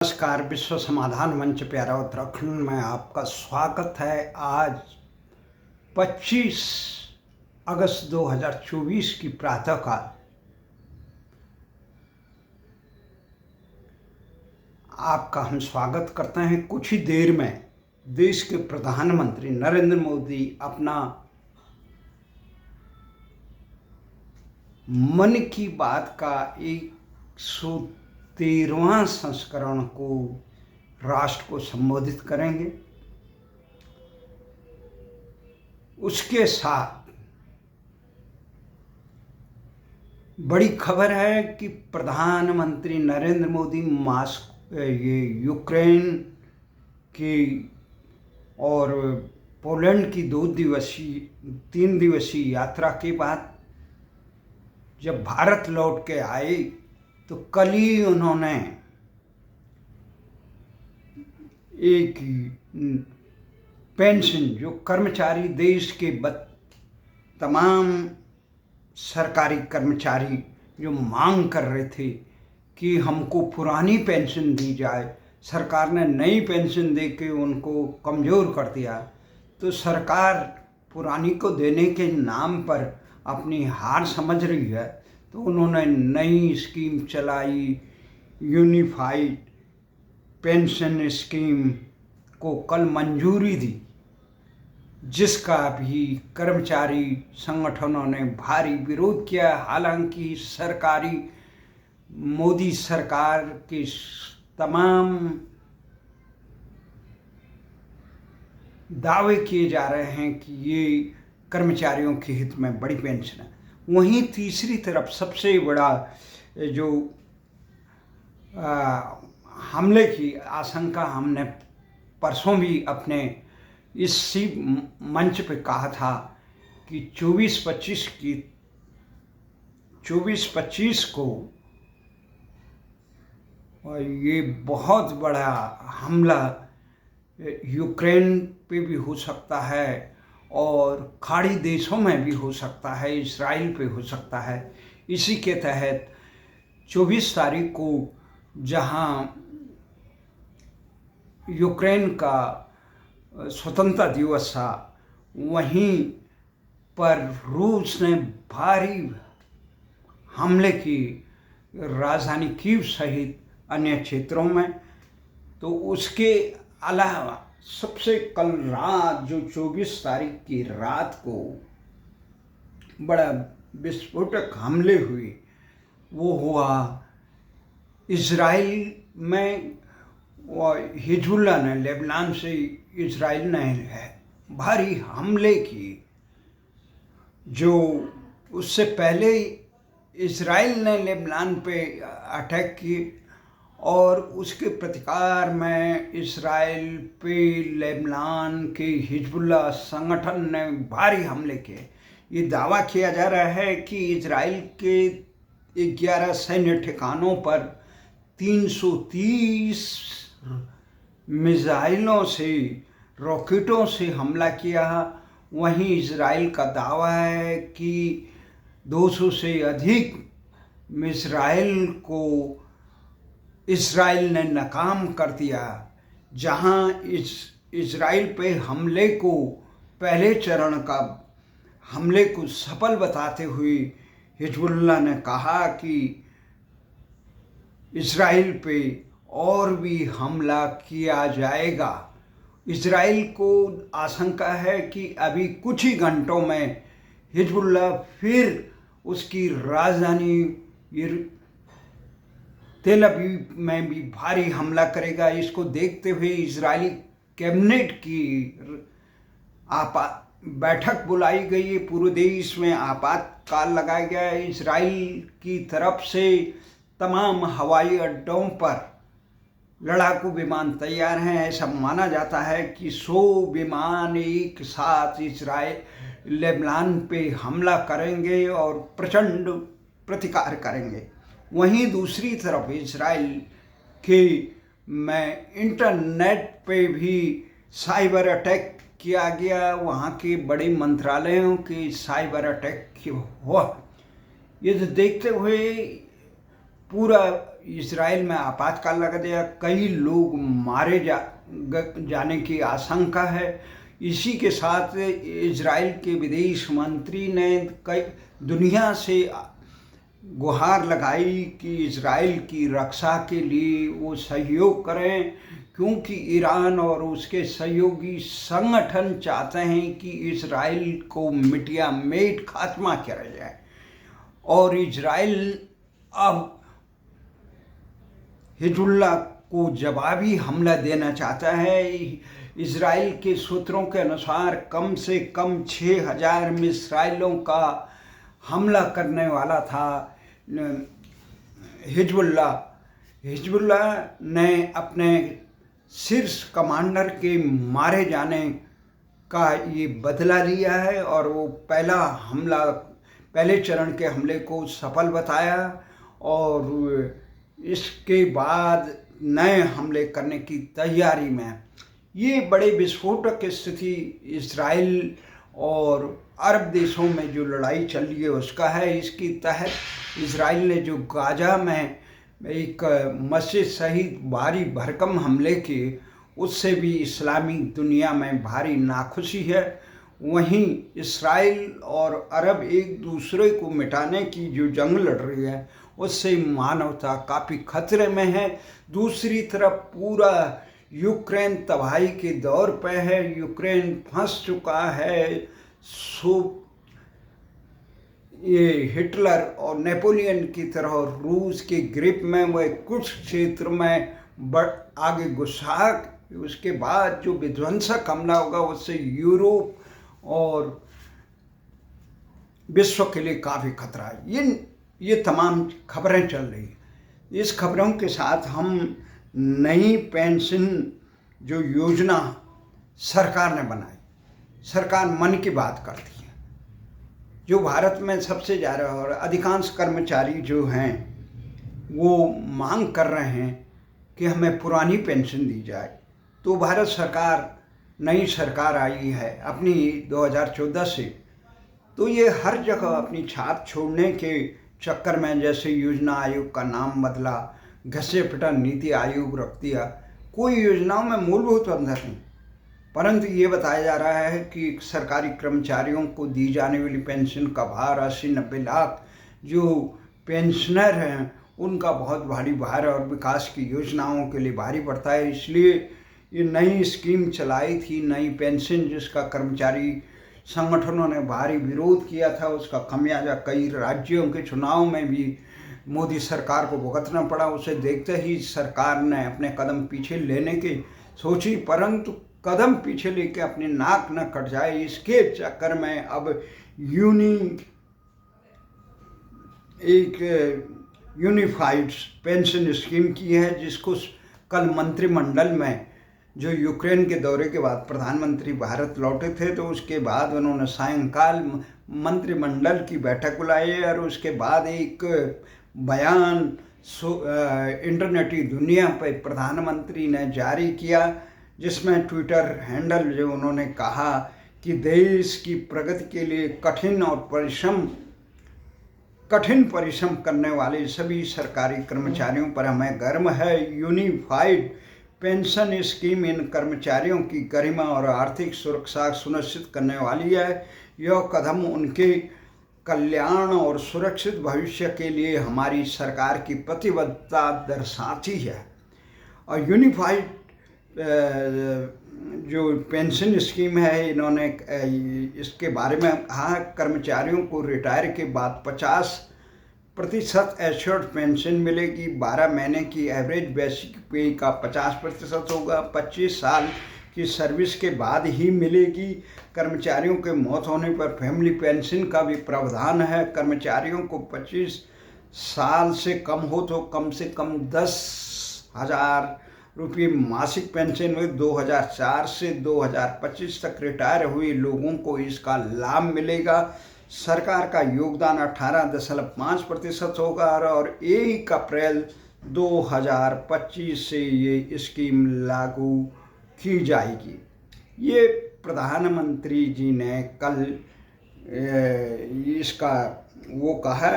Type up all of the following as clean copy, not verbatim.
नमस्कार। विश्व समाधान मंच प्यारा उत्तराखंड में आपका स्वागत है। आज 25 अगस्त 2024 की प्रातःकाल आपका हम स्वागत करते हैं। कुछ ही देर में देश के प्रधानमंत्री नरेंद्र मोदी अपना मन की बात का 113वां संस्करण को राष्ट्र को संबोधित करेंगे। उसके साथ बड़ी खबर है कि प्रधानमंत्री नरेंद्र मोदी यूक्रेन की और पोलैंड की 3 दिवसीय यात्रा के बाद जब भारत लौट के आए तो कल ही उन्होंने एक पेंशन जो कर्मचारी देश के तमाम सरकारी कर्मचारी जो मांग कर रहे थे कि हमको पुरानी पेंशन दी जाए, सरकार ने नई पेंशन दे के उनको कमज़ोर कर दिया। तो सरकार पुरानी को देने के नाम पर अपनी हार समझ रही है, तो उन्होंने नई स्कीम चलाई। यूनिफाइड पेंशन स्कीम को कल मंजूरी दी, जिसका भी कर्मचारी संगठनों ने भारी विरोध किया। हालांकि मोदी सरकार के तमाम दावे किए जा रहे हैं कि ये कर्मचारियों के हित में बड़ी पेंशन है। वहीं तीसरी तरफ सबसे बड़ा जो हमले की आशंका हमने परसों भी अपने इसी मंच पे कहा था कि 24-25 को ये बहुत बड़ा हमला यूक्रेन पे भी हो सकता है और खाड़ी देशों में भी हो सकता है, इजराइल पे हो सकता है। इसी के तहत 24 तारीख को जहां यूक्रेन का स्वतंत्रता दिवस था, वहीं पर रूस ने भारी हमले की राजधानी कीव सहित अन्य क्षेत्रों में। तो उसके अलावा सबसे कल रात जो 24 तारीख की रात को बड़ा विस्फोटक हमले हुए, वो हुआ इजराइल में। हिजबुल्लाह ने, लेबनान से इजराइल ने भारी हमले किए। जो उससे पहले इजराइल ने लेबनान पे अटैक किए और उसके प्रतिकार में इजराइल पे लेबनान के हिजबुल्लाह संगठन ने भारी हमले किए। ये दावा किया जा रहा है कि इजराइल के 11 सैन्य ठिकानों पर 330 मिसाइलों से, रॉकेटों से हमला किया। वहीं इजराइल का दावा है कि 200 से अधिक मिसाइल को इजराइल ने नाकाम कर दिया। जहां इजराइल पे हमले को, पहले चरण का हमले को सफल बताते हुए हिजबुल्लाह ने कहा कि इजराइल पे और भी हमला किया जाएगा। इजराइल को आशंका है कि अभी कुछ ही घंटों में हिजबुल्लाह फिर उसकी राजधानी तेल अवीव में भी भारी हमला करेगा। इसको देखते हुए इजरायली कैबिनेट की बैठक बुलाई गई है। पूरे देश में आपातकाल लगाया गया है। इजराइल की तरफ से तमाम हवाई अड्डों पर लड़ाकू विमान तैयार हैं। ऐसा माना जाता है कि 100 विमान एक साथ लेबनान पे हमला करेंगे और प्रचंड प्रतिकार करेंगे। वहीं दूसरी तरफ इजराइल के में इंटरनेट पे भी साइबर अटैक किया गया। वहाँ के बड़े मंत्रालयों के साइबर अटैक हुआ। ये देखते हुए पूरा इजराइल में आपातकाल लगा दिया, कई लोग मारे जाने की आशंका है। इसी के साथ इजराइल के विदेश मंत्री ने कई दुनिया से गुहार लगाई कि इजराइल की रक्षा के लिए वो सहयोग करें, क्योंकि ईरान और उसके सहयोगी संगठन चाहते हैं कि इजराइल को मिटिया मेट खात्मा किया जाए। और इजराइल अब हिजबुल्लाह को जवाबी हमला देना चाहता है। इजराइल के सूत्रों के अनुसार कम से कम 6000 मिसाइलों का हमला करने वाला था हिजबुल्लाह ने अपने शीर्ष कमांडर के मारे जाने का ये बदला लिया है और वो पहले चरण के हमले को सफल बताया और इसके बाद नए हमले करने की तैयारी में। ये बड़े विस्फोटक स्थिति इजराइल और अरब देशों में जो लड़ाई चल रही है उसका है। इसकी तहत इजराइल ने जो गाजा में एक मस्जिद सहित भारी भरकम हमले किए, उससे भी इस्लामी दुनिया में भारी नाखुशी है। वहीं इस्राइल और अरब एक दूसरे को मिटाने की जो जंग लड़ रही है उससे मानवता काफ़ी खतरे में है। दूसरी तरफ पूरा यूक्रेन तबाही के दौर पे है, यूक्रेन फंस चुका है। ये हिटलर और नेपोलियन की तरह रूस के ग्रिप में वह कुछ क्षेत्र में आगे घुसा। उसके बाद जो विध्वंसक हमला होगा उससे यूरोप और विश्व के लिए काफ़ी खतरा है। ये तमाम खबरें चल रही हैं। इस खबरों के साथ हम नई पेंशन जो योजना सरकार ने बनाई, सरकार मन की बात करती है, जो भारत में सबसे ज़्यादा और अधिकांश कर्मचारी जो हैं वो मांग कर रहे हैं कि हमें पुरानी पेंशन दी जाए। तो भारत सरकार, नई सरकार आई है अपनी 2014 से, तो ये हर जगह अपनी छाप छोड़ने के चक्कर में, जैसे योजना आयोग का नाम बदला, घसे पिटा नीति आयोग रख दिया, कोई योजनाओं में मूलभूत अंतर नहीं। परंतु ये बताया जा रहा है कि सरकारी कर्मचारियों को दी जाने वाली पेंशन का भार 80-90 लाख जो पेंशनर हैं उनका बहुत भारी भार और विकास की योजनाओं के लिए भारी पड़ता है। इसलिए ये नई स्कीम चलाई थी, नई पेंशन, जिसका कर्मचारी संगठनों ने भारी विरोध किया था। उसका खमियाजा कई राज्यों के चुनाव में भी मोदी सरकार को भुगतना पड़ा। उसे देखते ही सरकार ने अपने कदम पीछे लेने की सोची, परंतु कदम पीछे लेके अपनी नाक न कट जाए इसके चक्कर में अब यूनिफाइड पेंशन स्कीम की है, जिसको कल मंत्रिमंडल में, जो यूक्रेन के दौरे के बाद प्रधानमंत्री भारत लौटे थे, तो उसके बाद उन्होंने सायंकाल मंत्रिमंडल की बैठक बुलाई और उसके बाद एक बयान इंटरनेटी दुनिया पर प्रधानमंत्री ने जारी किया, जिसमें ट्विटर हैंडल जो उन्होंने कहा कि देश की प्रगति के लिए कठिन परिश्रम करने वाले सभी सरकारी कर्मचारियों पर हमें गर्व है। यूनिफाइड पेंशन स्कीम इन कर्मचारियों की गरिमा और आर्थिक सुरक्षा सुनिश्चित करने वाली है। यह कदम उनके कल्याण और सुरक्षित भविष्य के लिए हमारी सरकार की प्रतिबद्धता दर्शाती है। और यूनिफाइड जो पेंशन स्कीम है, इन्होंने इसके बारे में कहा, कर्मचारियों को रिटायर के बाद 50% एश्योर्ड पेंशन मिलेगी। 12 महीने की एवरेज बेसिक पे का 50% होगा। 25 साल की सर्विस के बाद ही मिलेगी। कर्मचारियों के मौत होने पर फैमिली पेंशन का भी प्रावधान है। कर्मचारियों को 25 साल से कम हो तो कम से कम 10,000 रुपये मासिक पेंशन हुई। 2004 से 2025 तक रिटायर हुए लोगों को इसका लाभ मिलेगा। सरकार का योगदान 18.5% होगा और 1 अप्रैल 2025 से ये स्कीम लागू की जाएगी। ये प्रधानमंत्री जी ने कल इसका वो कहा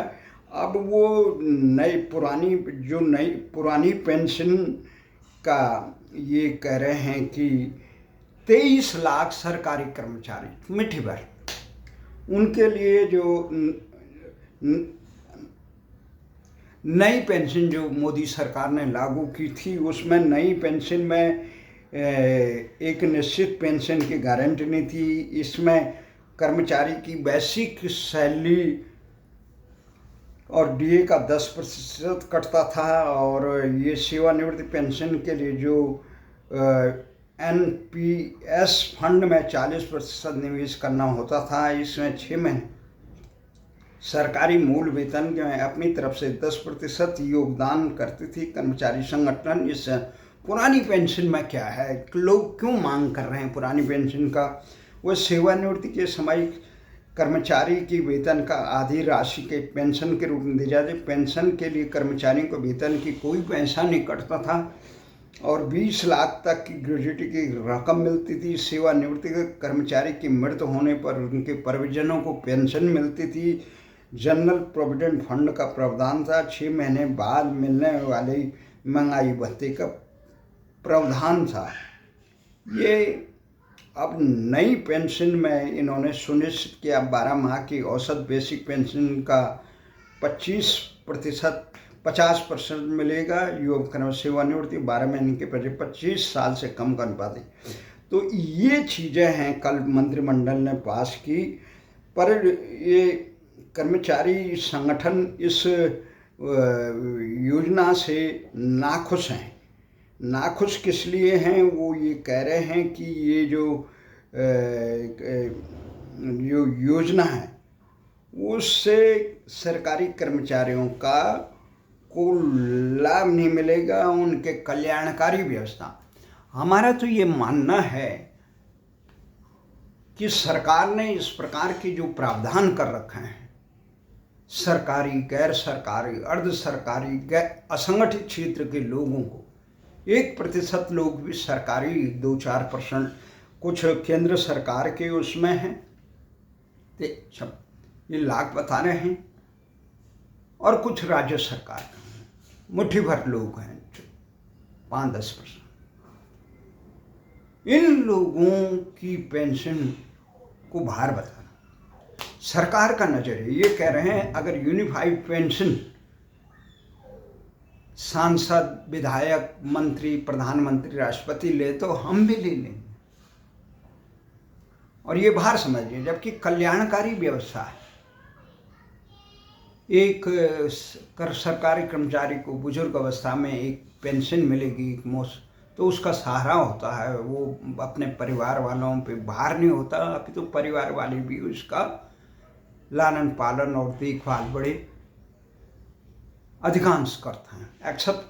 अब वो नई पुरानी पेंशन का ये कह रहे हैं कि 23 लाख सरकारी कर्मचारी मिट्टी भर, उनके लिए जो नई पेंशन जो मोदी सरकार ने लागू की थी, उसमें नई पेंशन में एक निश्चित पेंशन की गारंटी नहीं थी। इसमें कर्मचारी की बेसिक सैलरी और डीए का 10% कटता था, और ये सेवानिवृत्ति पेंशन के लिए जो एनपीएस फंड में 40% निवेश करना होता था, इसमें 6 महीने सरकारी मूल वेतन में अपनी तरफ से 10% योगदान करती थी कर्मचारी संगठन। इस पुरानी पेंशन में क्या है, लोग क्यों मांग कर रहे हैं पुरानी पेंशन का? वो सेवानिवृत्ति के समय कर्मचारी की वेतन का आधी राशि के पेंशन के रूप में दी जाती। पेंशन के लिए कर्मचारियों को वेतन की कोई पैसा नहीं कटता था, और 20 लाख तक की ग्रेजुएटी की रकम मिलती थी। सेवानिवृत्ति के कर्मचारी की मृत्यु होने पर उनके परिजनों को पेंशन मिलती थी। जनरल प्रोविडेंट फंड का प्रावधान था। 6 महीने बाद मिलने वाली महंगाई भत्ते का प्रावधान था। ये अब नई पेंशन में इन्होंने सुनिश्चित किया 12 माह की औसत बेसिक पेंशन का 50% मिलेगा। युवक सेवानिवृत्ति 12 महीने के पहले 25 साल से कम कर पाते। तो ये चीज़ें हैं कल मंत्रिमंडल ने पास की, पर ये कर्मचारी संगठन इस योजना से नाखुश हैं। नाखुश किस लिए हैं? वो ये कह रहे हैं कि ये जो योजना है उससे सरकारी कर्मचारियों को लाभ नहीं मिलेगा, उनके कल्याणकारी व्यवस्था। हमारा तो ये मानना है कि सरकार ने इस प्रकार के जो प्रावधान कर रखे हैं, सरकारी, गैर सरकारी, अर्ध सरकारी, असंगठित क्षेत्र के लोगों को 1% लोग भी सरकारी, 2-4% कुछ केंद्र सरकार के उसमें हैं, तो ये लाख बता रहे हैं, और कुछ राज्य सरकार मुट्ठी भर लोग हैं 5-10%। इन लोगों की पेंशन को भार बताना सरकार का नजरिया। ये कह रहे हैं अगर यूनिफाइड पेंशन सांसद, विधायक, मंत्री, प्रधानमंत्री, राष्ट्रपति ले तो हम भी ले लेंगे, और ये भार समझिए। जबकि कल्याणकारी व्यवस्था है, एक सरकारी कर्मचारी को बुजुर्ग अवस्था में एक पेंशन मिलेगी, एक मुश्त, तो उसका सहारा होता है, वो अपने परिवार वालों पे भार नहीं होता, अभी तो परिवार वाले भी उसका लालन पालन और देखभाल बड़े अधिकांश करते हैं। एक्सेप्ट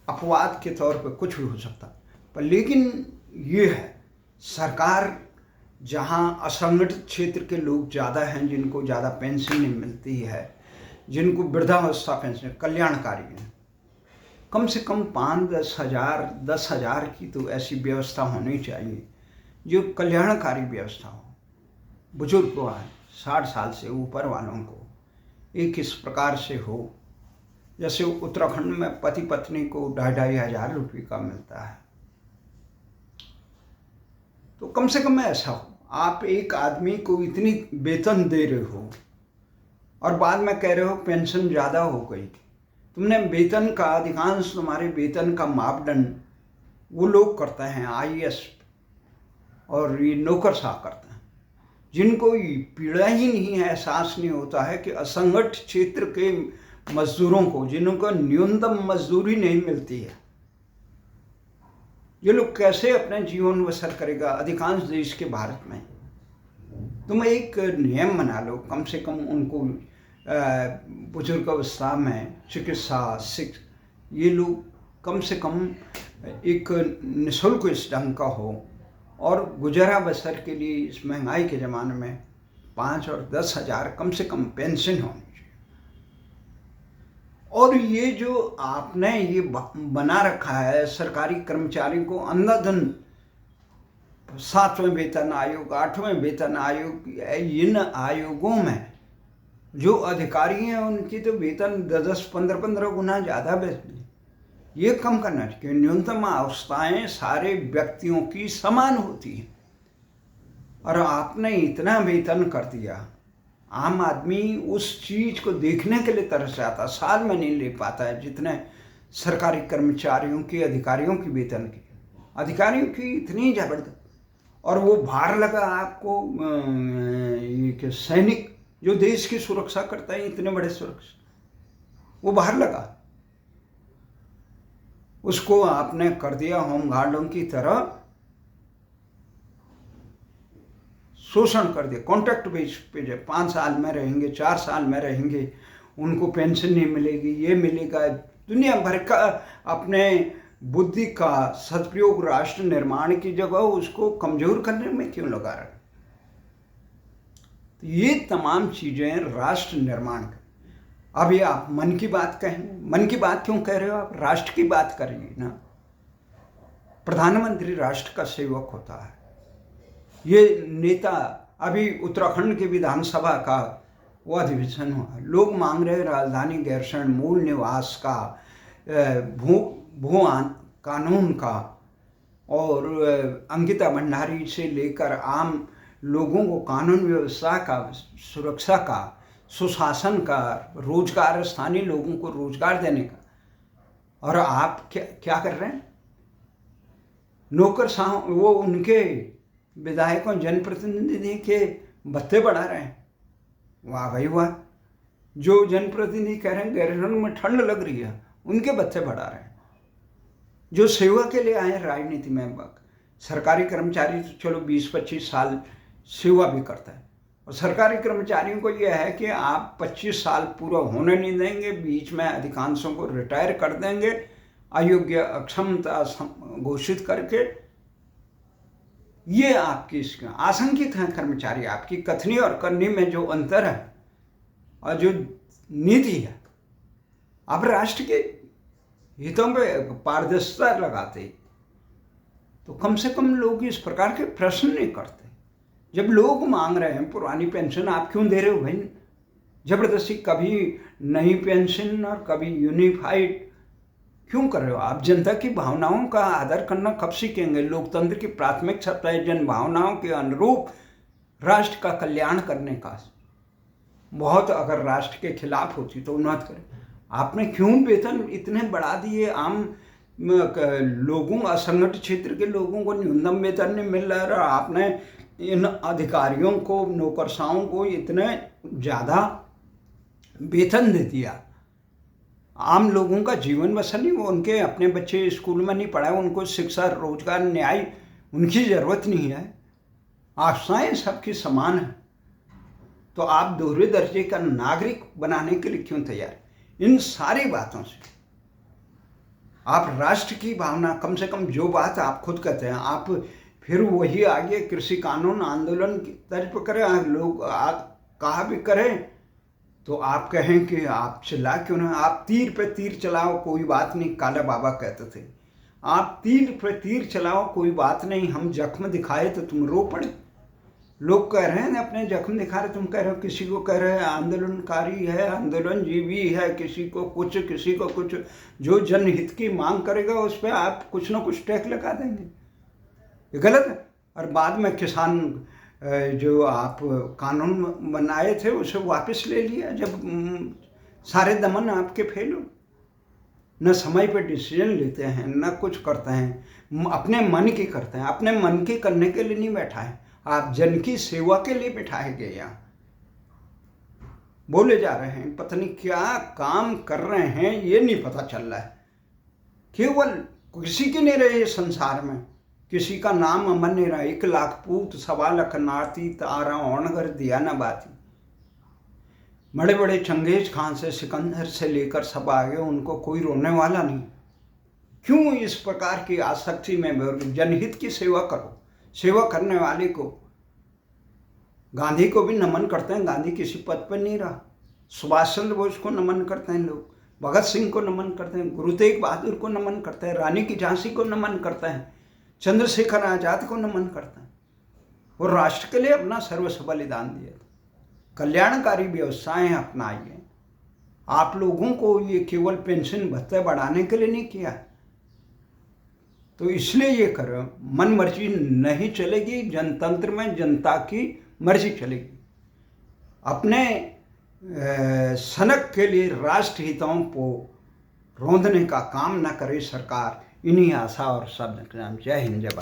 अपवाद के तौर पे कुछ भी हो सकता, पर लेकिन ये है सरकार जहाँ असंगठित क्षेत्र के लोग ज़्यादा हैं, जिनको ज़्यादा पेंशन नहीं मिलती है, जिनको वृद्धावस्था पेंशन कल्याणकारी है, कम से कम 5-10 हज़ार 10,000 की तो ऐसी व्यवस्था होनी चाहिए जो कल्याणकारी व्यवस्था हो। बुजुर्ग को 60 साल से ऊपर वालों को एक इस प्रकार से हो, जैसे उत्तराखंड में पति पत्नी को 2,500 रुपये का मिलता है, तो कम से कम ऐसा हो। आप एक आदमी को इतनी वेतन दे रहे हो और बाद में कह रहे हो पेंशन ज़्यादा हो गई। तुमने वेतन का अधिकांश, तुम्हारे वेतन का मापदंड वो लोग करते हैं आईएएस और ये नौकरशाह करते हैं, जिनको पीड़ा ही नहीं है, एहसास नहीं होता है कि असंगठित क्षेत्र के मजदूरों को, जिनको न्यूनतम मजदूरी नहीं मिलती है, ये लोग कैसे अपने जीवन बसर करेगा। अधिकांश देश के भारत में तुम एक नियम बना लो, कम से कम उनको बुजुर्ग अवस्था में चिकित्सा, ये लोग कम से कम एक निःशुल्क इस ढंग का हो, और गुजारा बसर के लिए इस महंगाई के ज़माने में 5 और 10 हज़ार कम से कम पेंशन होनी चाहिए। और ये जो आपने ये बना रखा है सरकारी कर्मचारी को अंधाधुन 7वें वेतन आयोग, 8वें वेतन आयोग, इन आयोगों में जो अधिकारी हैं उनकी तो वेतन 10-15 गुना ज़्यादा वेतन है। ये कम करना चाहिए। न्यूनतम अवस्थाएं सारे व्यक्तियों की समान होती हैं, और आपने इतना वेतन कर दिया, आम आदमी उस चीज को देखने के लिए तरस जाता, साल में नहीं ले पाता है जितने सरकारी कर्मचारियों की, अधिकारियों की वेतन की। अधिकारियों की इतनी जबरदस्त, और वो भार लगा आपको ये कि सैनिक जो देश की सुरक्षा करता है, इतने बड़े सुरक्षा, वो भार लगा, उसको आपने कर दिया होमगार्डों की तरह शोषण कर दिया। कॉन्ट्रैक्ट बेस पे जो 5 साल में रहेंगे, 4 साल में रहेंगे, उनको पेंशन नहीं मिलेगी, ये मिलेगा। दुनिया भर का अपने बुद्धि का सदुपयोग राष्ट्र निर्माण की जगह उसको कमजोर करने में क्यों लगा रहा है? तो ये तमाम चीजें राष्ट्र निर्माण का। अभी आप मन की बात कहेंगे, मन की बात क्यों कह रहे हो आप? राष्ट्र की बात करिए ना। प्रधानमंत्री राष्ट्र का सेवक होता है। ये नेता, अभी उत्तराखंड की विधानसभा का वो अधिवेशन हुआ, लोग मांग रहे राजधानी गैरसैंण मूल निवास का, भू कानून का, और अंकिता भंडारी से लेकर आम लोगों को कानून व्यवस्था का, सुरक्षा का, सुशासन का, रोजगार, स्थानीय लोगों को रोजगार देने का। और आप क्या कर रहे हैं? नौकरशाह, वो उनके विधायकों, जनप्रतिनिधि के भत्ते बढ़ा रहे हैं। वाह भाई वाह। जो जनप्रतिनिधि कह रहे हैं गैरसैंण में ठंड लग रही है, उनके भत्ते बढ़ा रहे हैं। जो सेवा के लिए आए राजनीति में, सरकारी कर्मचारी तो चलो 20-25 साल सेवा भी करता है, और सरकारी कर्मचारियों को यह है कि आप 25 साल पूरा होने नहीं देंगे, बीच में अधिकांशों को रिटायर कर देंगे, अयोग्य, अक्षमता घोषित करके। ये आपकी आशंकित हैं कर्मचारी। आपकी कथनी और करनी में जो अंतर है और जो नीति है, आप राष्ट्र के हितों में पारदर्शिता लगाते तो कम से कम लोग इस प्रकार के प्रश्न नहीं करते। जब लोग मांग रहे हैं पुरानी पेंशन, आप क्यों दे रहे हो भाई जबरदस्ती? कभी नई पेंशन और कभी यूनिफाइड क्यों कर रहे हो? आप जनता की भावनाओं का आदर करना कब सीखेंगे? लोकतंत्र की प्राथमिक सत्ता है जन भावनाओं के अनुरूप राष्ट्र का कल्याण करने का। बहुत अगर राष्ट्र के खिलाफ होती तो उन्नत करें। आपने क्यों वेतन इतने बढ़ा दिए? आम लोगों, असंगठित क्षेत्र के लोगों को न्यूनतम वेतन नहीं मिल रहा है, और आपने इन अधिकारियों को, नौकरशाहों को इतने ज़्यादा वेतन दे दिया। आम लोगों का जीवन बसर नहीं, वो उनके अपने बच्चे स्कूल में नहीं पढ़ाए, उनको शिक्षा, रोजगार, न्याय उनकी ज़रूरत नहीं है। आशाएं सबकी समान है, तो आप दोहरे दर्जे का नागरिक बनाने के लिए क्यों तैयार? इन सारी बातों से आप राष्ट्र की भावना, कम से कम जो बात आप खुद कहते हैं, आप फिर वही आगे कृषि कानून आंदोलन की तर्ज पर करें, लोग कहा भी करें तो आप कहें कि आप चिल्ला क्यों ना? आप तीर पे तीर चलाओ, कोई बात नहीं, काला बाबा कहते थे। आप तीर पे तीर चलाओ, कोई बात नहीं, हम जख्म दिखाए तो तुम रो पड़े। लोग कह रहे हैं अपने जख्म दिखा रहे, तुम कह रहे हो। किसी को कह रहे हैं आंदोलनकारी है, आंदोलनजीवी है, किसी को कुछ, किसी को कुछ। जो जनहित की मांग करेगा उस पर आप कुछ ना कुछ टैक्स लगा देंगे, ये गलत है। और बाद में किसान जो आप कानून बनाए थे उसे वापस ले लिया, जब सारे दमन आपके फेल हो। न समय पे डिसीजन लेते हैं, न कुछ करते हैं, अपने मन की करते हैं। अपने मन की करने के लिए नहीं बैठा है, आप जन की सेवा के लिए बिठाए गए। यहाँ बोले जा रहे हैं, पता नहीं क्या काम कर रहे हैं, ये नहीं पता चल रहा है। केवल किसी के नहीं रहे संसार में, किसी का नाम अमर नहीं रहा। 1 लाख पूत 1.25 लाख नाती, तारा औणगर दिया न बाती। बड़े बड़े चंगेज खान से, सिकंदर से लेकर सब आगे, उनको कोई रोने वाला नहीं। क्यों इस प्रकार की आसक्ति में? जनहित की सेवा करो। सेवा करने वाले को, गांधी को भी नमन करते हैं, गांधी किसी पद पर नहीं रहा। सुभाष चंद्र बोस को नमन करते हैं लोग, भगत सिंह को नमन करते हैं, गुरु तेग बहादुर को नमन करते हैं, रानी की झांसी को नमन करते हैं, चंद्रशेखर आजाद को नमन करते हैं। वो राष्ट्र के लिए अपना सर्वस्व बलिदान दिया था। कल्याणकारी व्यवस्थाएं अपनाइए। आप लोगों को ये केवल पेंशन भत्ते बढ़ाने के लिए नहीं किया, तो इसलिए ये करो। मन मर्जी नहीं चलेगी, जनतंत्र में जनता की मर्जी चलेगी। अपने सनक के लिए राष्ट्र हितों को रौंदने का काम न करे सरकार। इन्हीं आशा और शब्द जय हिंद, जय भारत।